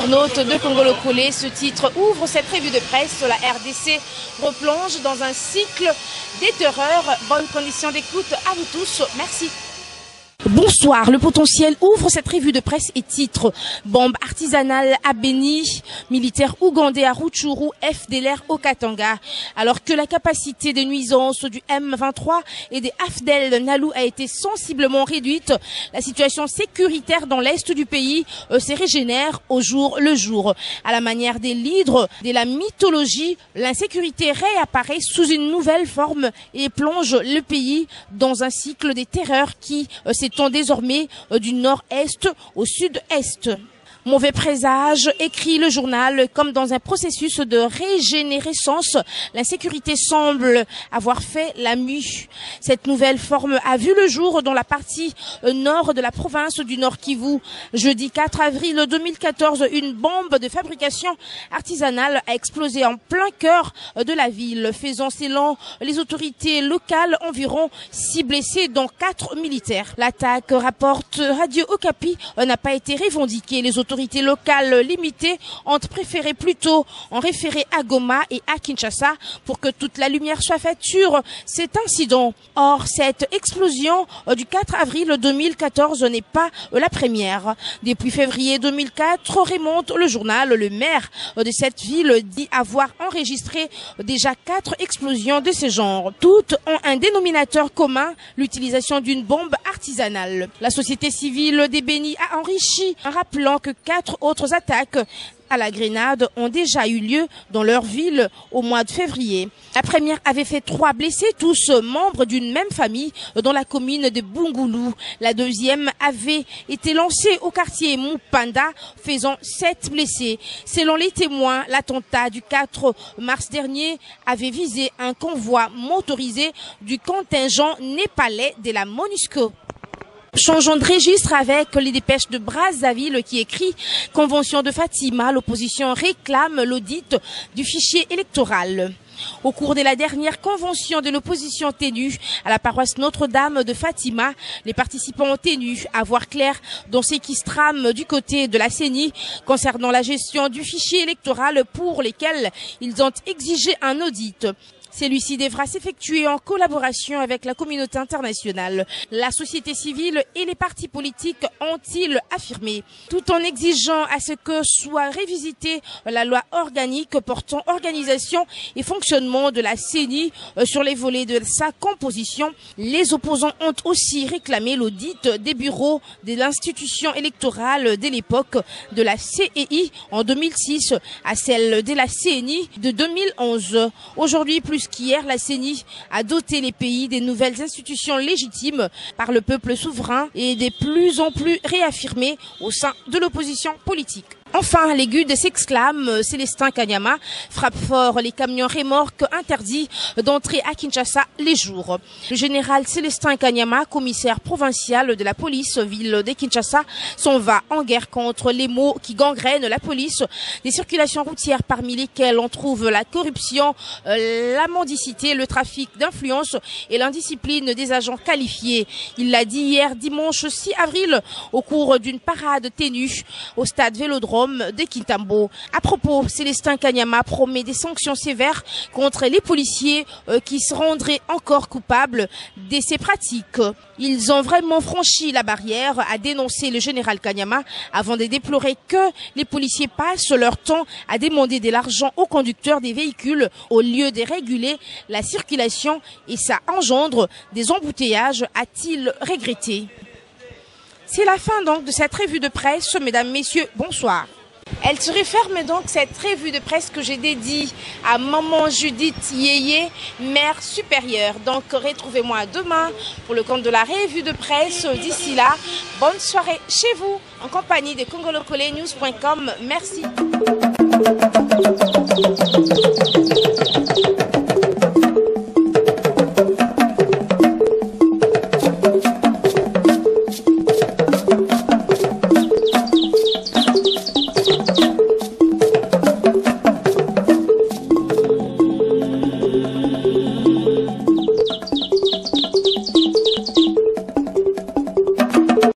internautes de Congolo Collé, ce titre ouvre cette revue de presse. La RDC replonge dans un cycle des terreurs. Bonne condition d'écoute à vous tous. Merci. Bonsoir, le potentiel ouvre cette revue de presse et titre bombe artisanale à Beni, militaire ougandais à Rutshuru, FDLR au Katanga. Alors que la capacité de nuisance du M23 et des AFDEL Nalu a été sensiblement réduite, la situation sécuritaire dans l'est du pays se régénère au jour le jour. À la manière des leaders de la mythologie, l'insécurité réapparaît sous une nouvelle forme et plonge le pays dans un cycle des terreurs qui s'étend désormais du nord-est au sud-est. Mauvais présage, écrit le journal, comme dans un processus de régénérescence, l'insécurité semble avoir fait la mue. Cette nouvelle forme a vu le jour dans la partie nord de la province du Nord Kivu. Jeudi 4 avril 2014, une bombe de fabrication artisanale a explosé en plein cœur de la ville, faisant selon les autorités locales environ 6 blessés, dont 4 militaires. L'attaque, rapporte Radio Okapi, n'a pas été revendiquée. Les autorités locales limitées ont préféré plutôt en référer à Goma et à Kinshasa pour que toute la lumière soit faite sur cet incident. Or, cette explosion du 4 avril 2014 n'est pas la première. Depuis février 2004, remonte le journal, le maire de cette ville dit avoir enregistré déjà 4 explosions de ce genre. Toutes ont un dénominateur commun, l'utilisation d'une bombe artisanale. La société civile des Beni a enrichi en rappelant que 4 autres attaques à la grenade ont déjà eu lieu dans leur ville au mois de février. La première avait fait 3 blessés, tous membres d'une même famille dans la commune de Bungulu. La deuxième avait été lancée au quartier Mupanda, faisant 7 blessés. Selon les témoins, l'attentat du 4 mars dernier avait visé un convoi motorisé du contingent népalais de la MONUSCO. Changeons de registre avec les dépêches de Brazzaville qui écrit « Convention de Fatima, l'opposition réclame l'audit du fichier électoral ». Au cours de la dernière convention de l'opposition tenue à la paroisse Notre-Dame de Fatima, les participants ont tenu à voir clair dans ce qui se trame du côté de la CENI concernant la gestion du fichier électoral pour lesquels ils ont exigé un audit. Celui-ci devra s'effectuer en collaboration avec la communauté internationale. La société civile et les partis politiques ont-ils affirmé, tout en exigeant à ce que soit révisitée la loi organique portant organisation et fonctionnement de la CENI sur les volets de sa composition. Les opposants ont aussi réclamé l'audit des bureaux de l'institution électorale de l'époque de la CEI en 2006 à celle de la CENI de 2011. Aujourd'hui, plus qu'hier, la CENI a doté les pays des nouvelles institutions légitimes par le peuple souverain et de plus en plus réaffirmées au sein de l'opposition politique. Enfin, les GUD s'exclament, Célestin Kanyama frappe fort les camions remorques interdits d'entrer à Kinshasa les jours. Le général Célestin Kanyama, commissaire provincial de la police ville de Kinshasa, s'en va en guerre contre les maux qui gangrènent la police, des circulations routières parmi lesquelles on trouve la corruption, la mendicité, le trafic d'influence et l'indiscipline des agents qualifiés. Il l'a dit hier dimanche 6 avril au cours d'une parade tenue au stade Vélodrome de Kintambo. À propos, Célestin Kanyama promet des sanctions sévères contre les policiers qui se rendraient encore coupables de ces pratiques. Ils ont vraiment franchi la barrière, a dénoncé le général Kanyama, avant de déplorer que les policiers passent leur temps à demander de l'argent aux conducteurs des véhicules au lieu de réguler la circulation et ça engendre des embouteillages, a-t-il regretté. C'est la fin donc de cette revue de presse, mesdames, messieurs, bonsoir. Elle se referme donc cette revue de presse que j'ai dédiée à maman Judith Yeye, mère supérieure. Donc retrouvez-moi demain pour le compte de la revue de presse. D'ici là, bonne soirée chez vous en compagnie de congolocolenews.com. Merci.